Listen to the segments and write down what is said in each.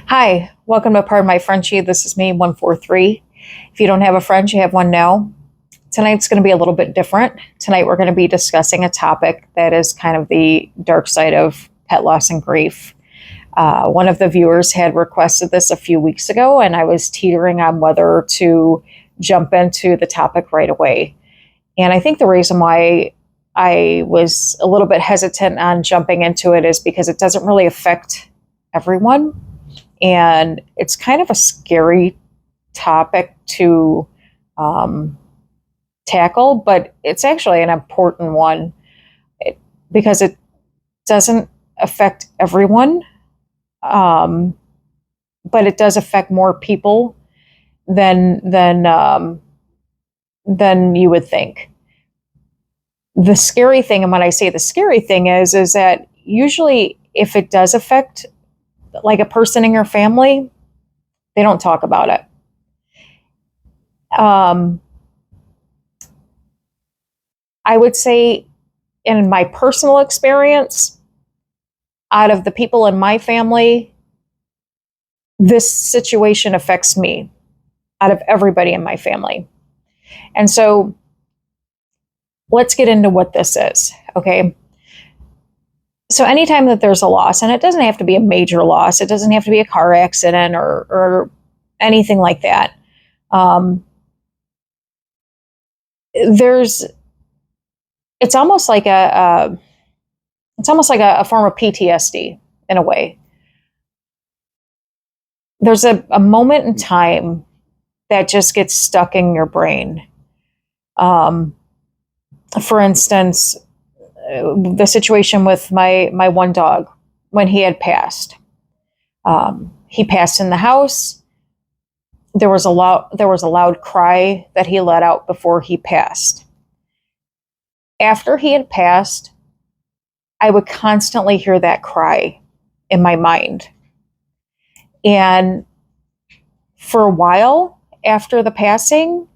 Hi, welcome to Pardon My Frenchie. This is me, 143. If you don't have a French, you have one now. Tonight's going to be a little bit different. Tonight, we're going to be discussing a topic that is kind of the dark side of pet loss and grief. One of the viewers had requested this a few weeks ago, and I was teetering on whether to jump into the topic right away. And I think the reason why I was a little bit hesitant on jumping into it is because it doesn't really affect everyone. And it's kind of a scary topic to tackle, but it's actually an important one because it doesn't affect everyone, but it does affect more people than you would think. The scary thing, and when I say the scary thing is that usually if it does affect like a person in your family, they don't talk about it. I would say in my personal experience, out of the people in my family, this situation affects me out of everybody in my family. And so let's get into what this is, okay? So anytime that there's a loss, and it doesn't have to be a major loss, it doesn't have to be a car accident or anything like that. It's almost like a form of PTSD in a way. There's a moment in time that just gets stuck in your brain. For instance, the situation with my one dog when he had passed. He passed in the house. There was a loud cry that he let out before he passed. After he had passed, I would constantly hear that cry in my mind. And for a while after the passing,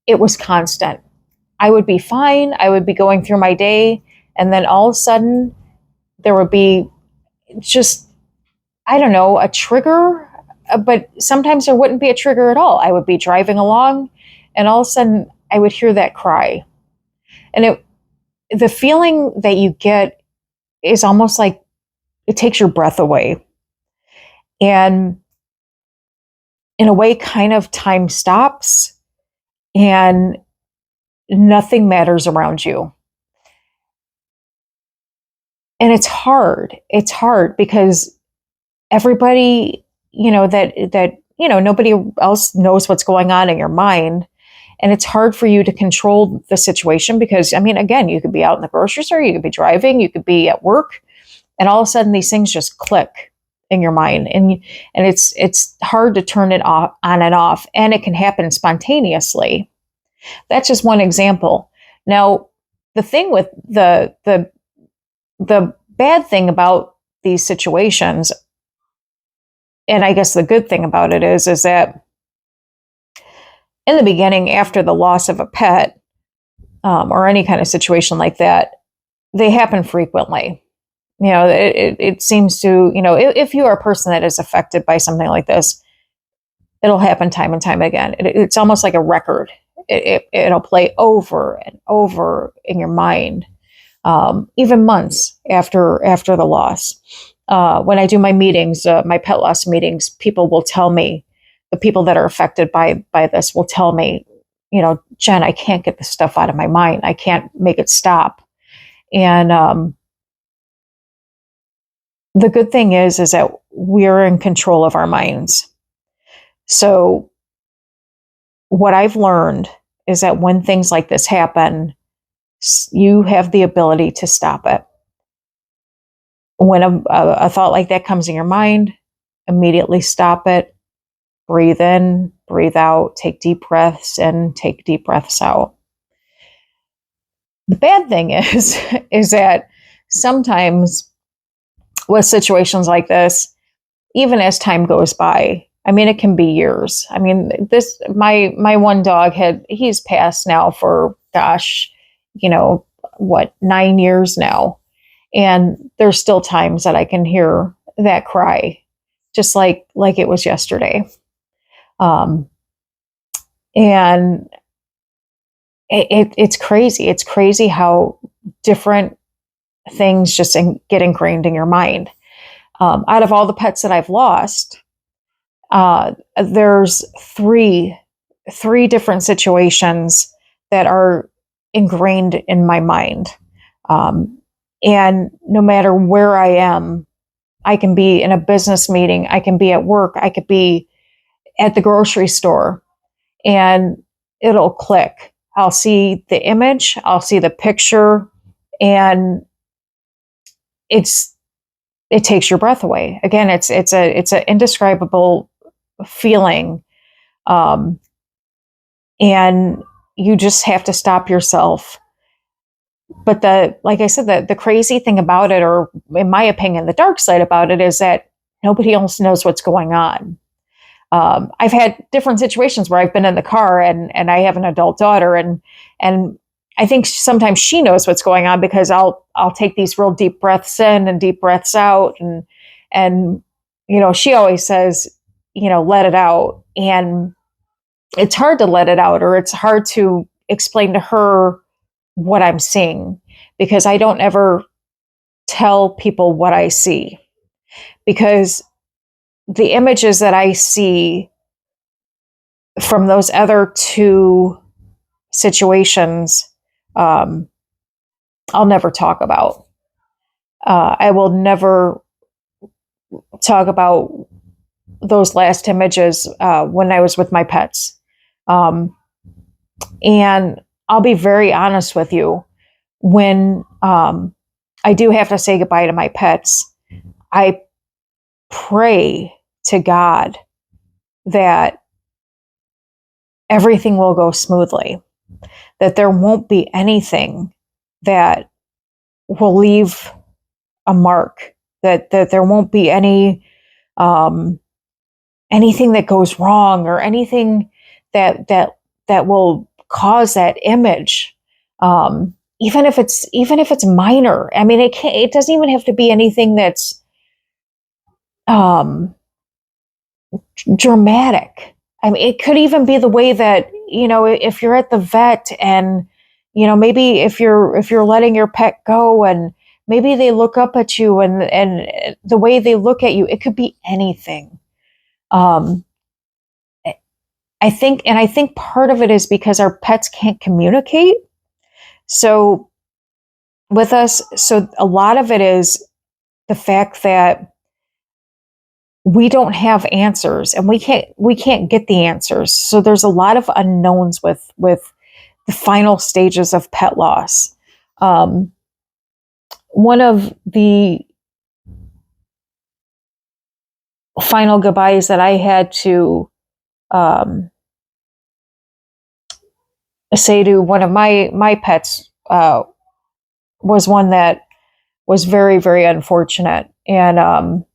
it was constant. I would be fine. I would be going through my day. And then all of a sudden, there would be just, I don't know, a trigger. But sometimes there wouldn't be a trigger at all. I would be driving along, and all of a sudden, I would hear that cry. And the feeling that you get is almost like it takes your breath away. And in a way, kind of time stops, and nothing matters around you. And it's hard. It's hard because everybody, nobody else knows what's going on in your mind. And it's hard for you to control the situation because, again, you could be out in the grocery store, you could be driving, you could be at work, and all of a sudden these things just click in your mind. And it's hard to turn it off, on and off, and it can happen spontaneously. That's just one example. Now, the thing with the bad thing about these situations, and I guess the good thing about it is that in the beginning, after the loss of a pet, or any kind of situation like that, they happen frequently. It seems to, if you are a person that is affected by something like this, it'll happen time and time again. It's almost like a record. It'll play over and over in your mind, even months after the loss. When I do my meetings, my pet loss meetings, people will tell me, the people that are affected by this will tell me, Jen, I can't get this stuff out of my mind. I can't make it stop. And the good thing is that we're in control of our minds. So what I've learned is that when things like this happen, you have the ability to stop it. When a thought like that comes in your mind, immediately stop it. Breathe in, breathe out, take deep breaths in, take deep breaths out. The bad thing is that sometimes with situations like this, even as time goes by, it can be years. My one dog he's passed now for, 9 years now. And there's still times that I can hear that cry just like it was yesterday. Um, and it's crazy. It's crazy how different things just get ingrained in your mind. Out of all the pets that I've lost, there's three different situations that are ingrained in my mind. And no matter where I am, I can be in a business meeting, I can be at work, I could be at the grocery store, and it'll click. I'll see the image, I'll see the picture, and it takes your breath away. Again, it's an indescribable feeling, and you just have to stop yourself. But like I said, the crazy thing about it, or in my opinion, the dark side about it, is that nobody else knows what's going on. I've had different situations where I've been in the car, and I have an adult daughter, and I think sometimes she knows what's going on, because I'll take these real deep breaths in and deep breaths out, and she always says, let it out. And it's hard to let it out, or it's hard to explain to her what I'm seeing, because I don't ever tell people what I see, because the images that I see from those other two situations, I'll never talk about. I will never talk about those last images when I was with my pets. And I'll be very honest with you. When I do have to say goodbye to my pets, I pray to God that everything will go smoothly, that there won't be anything that will leave a mark, that there won't be anything that goes wrong, or anything that will cause that image. Even if it's minor. I mean, it doesn't even have to be anything that's dramatic. I mean, it could even be the way that, if you're at the vet, and, maybe if you're letting your pet go, and maybe they look up at you, and the way they look at you, it could be anything. I think part of it is because our pets can't communicate. So with us, so a lot of it is the fact that we don't have answers, and we can't get the answers. So there's a lot of unknowns with the final stages of pet loss. One of the final goodbyes that I had to say to one of my pets was one that was very, very unfortunate. And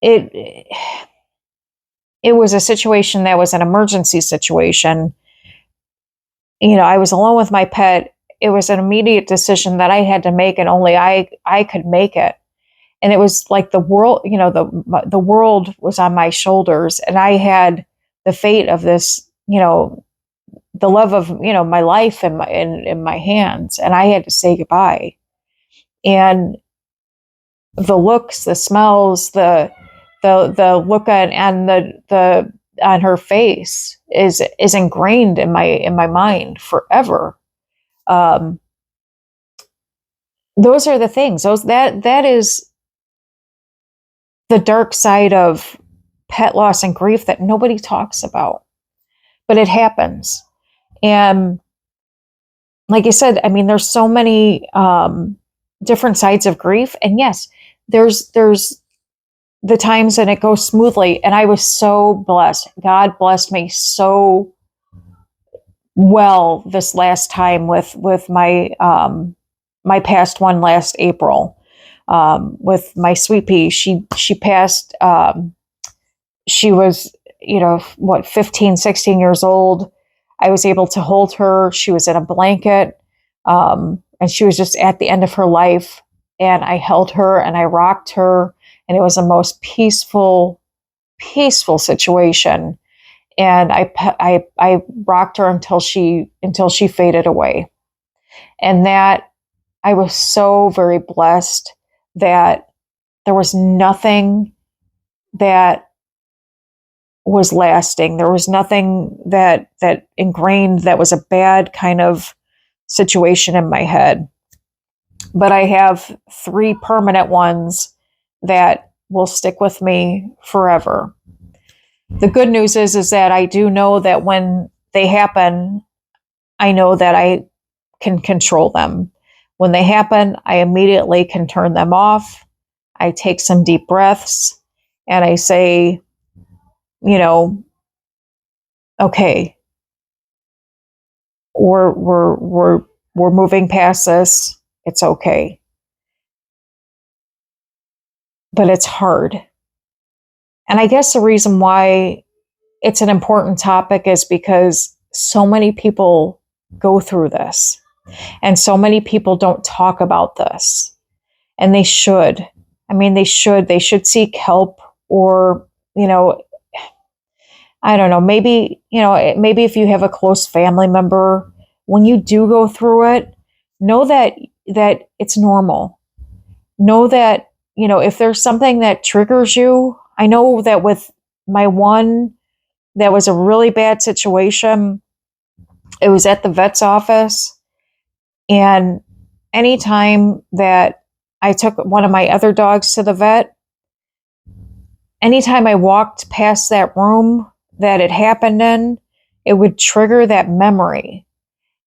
it was a situation that was an emergency situation. I was alone with my pet. It was an immediate decision that I had to make, and only I could make it. And it was like the world, the world was on my shoulders, and I had the fate of this, the love of, my life in my hands, and I had to say goodbye. And the looks, the smells, the look on the on her face is ingrained in my mind forever. Those are the things. That is the dark side of pet loss and grief that nobody talks about, but it happens. And like I said, I mean, there's so many different sides of grief, and yes, there's the times and it goes smoothly. And I was so blessed. God blessed me so well this last time with my my past one last April. With my sweet pea, she passed. She was, 15, 16 years old. I was able to hold her. She was in a blanket, and she was just at the end of her life. and I held her and I rocked her, and it was the most peaceful situation. And I rocked her until she faded away. And that, I was so very blessed that there was nothing that was lasting. There was nothing that ingrained that was a bad kind of situation in my head. But I have 3 permanent ones that will stick with me forever. The good news is that I do know that when they happen, I know that I can control them. When they happen, I immediately can turn them off. I take some deep breaths and I say, you know, okay, we're moving past this. It's okay. But it's hard. And I guess the reason why it's an important topic is because so many people go through this and so many people don't talk about this. And they should. I mean, they should seek help, or, you know, I don't know, maybe, maybe if you have a close family member, when you do go through it, know that it's normal. Know that, if there's something that triggers you, I know that with my one, that was a really bad situation. It was at the vet's office. And anytime that I took one of my other dogs to the vet, anytime I walked past that room that it happened in, it would trigger that memory.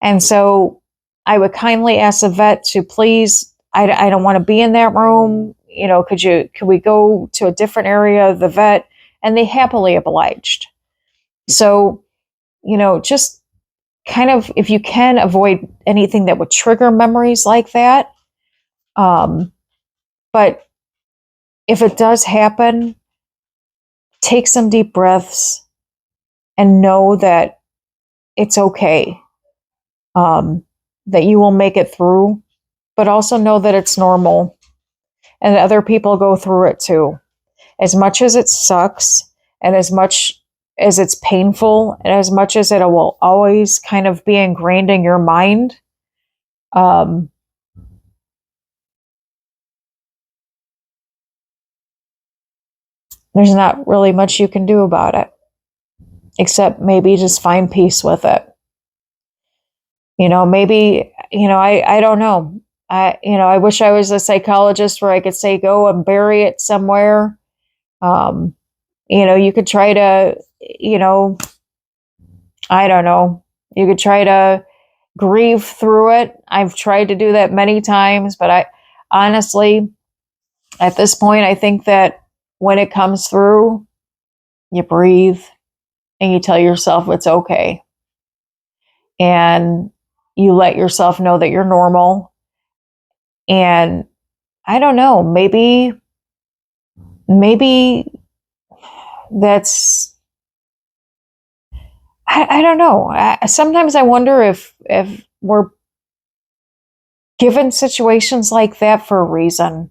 And so I would kindly ask the vet to please, I don't want to be in that room. Could we go to a different area of the vet? And they happily obliged. So, just kind of, if you can, avoid anything that would trigger memories like that. But if it does happen, take some deep breaths and know that it's okay, that you will make it through, but also know that it's normal and other people go through it too. As much as it sucks and as much as it's painful and as much as it will always kind of be ingrained in your mind, there's not really much you can do about it, except maybe just find peace with it. Maybe, I don't know. I wish I was a psychologist where I could say, go and bury it somewhere. You could try to, I don't know. You could try to grieve through it. I've tried to do that many times, but I honestly, at this point, I think that when it comes through, you breathe and you tell yourself it's okay. And you let yourself know that you're normal. And I don't know, maybe that's, I don't know. Sometimes I wonder if we're given situations like that for a reason.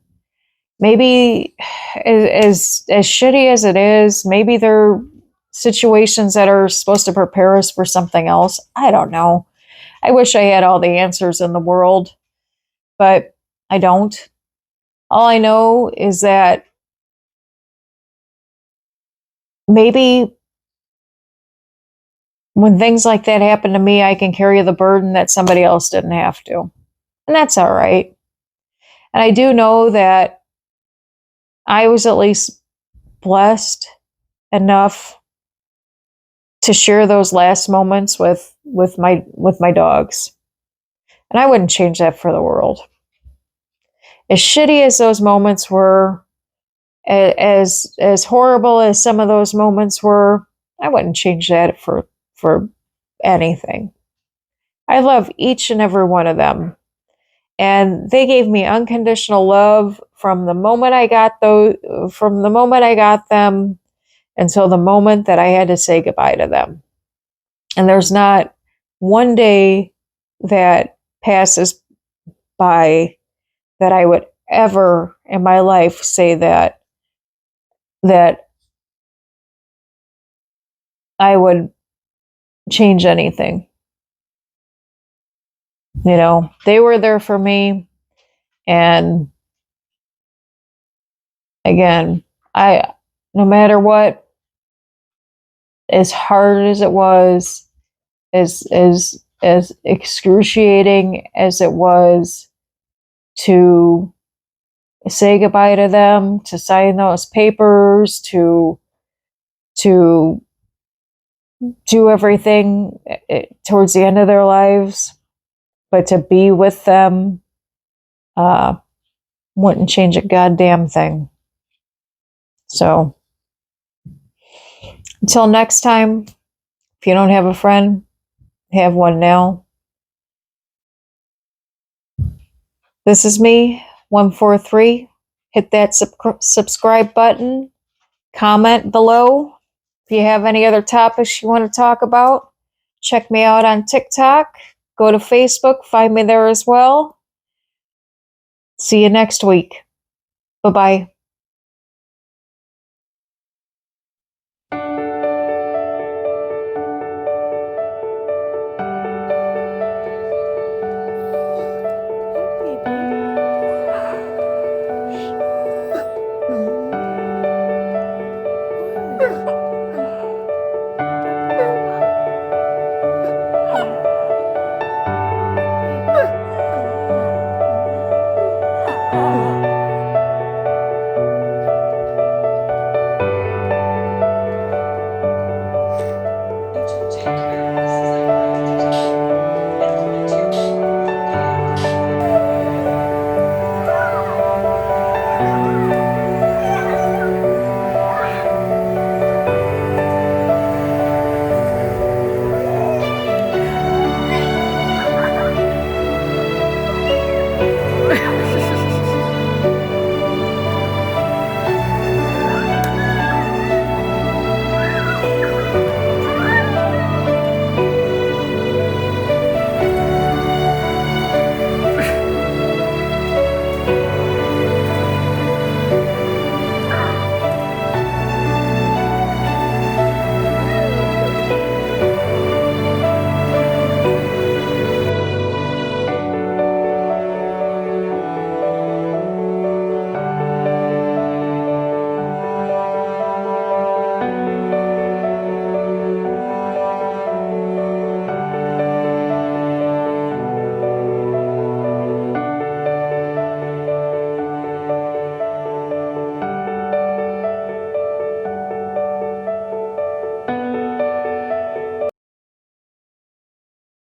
Maybe as shitty as it is, maybe they're situations that are supposed to prepare us for something else. I don't know. I wish I had all the answers in the world, but I don't. All I know is that maybe when things like that happen to me, I can carry the burden that somebody else didn't have to. And that's all right. And I do know that I was at least blessed enough to share those last moments with my dogs. And I wouldn't change that for the world. As shitty as those moments were, as horrible as some of those moments were, I wouldn't change that for anything. I love each and every one of them. And they gave me unconditional love from the moment I got them until the moment that I had to say goodbye to them. And there's not one day that passes by that I would ever in my life say that I would change anything. You know, they were there for me. And again, no matter what, as hard as it was, as excruciating as it was to say goodbye to them, to sign those papers, to do everything towards the end of their lives, but to be with them, wouldn't change a goddamn thing. So until next time, if you don't have a friend, have one now. This is me, 143. Hit that subscribe button. Comment below. If you have any other topics you want to talk about, check me out on TikTok. Go to Facebook, find me there as well. See you next week. Bye-bye.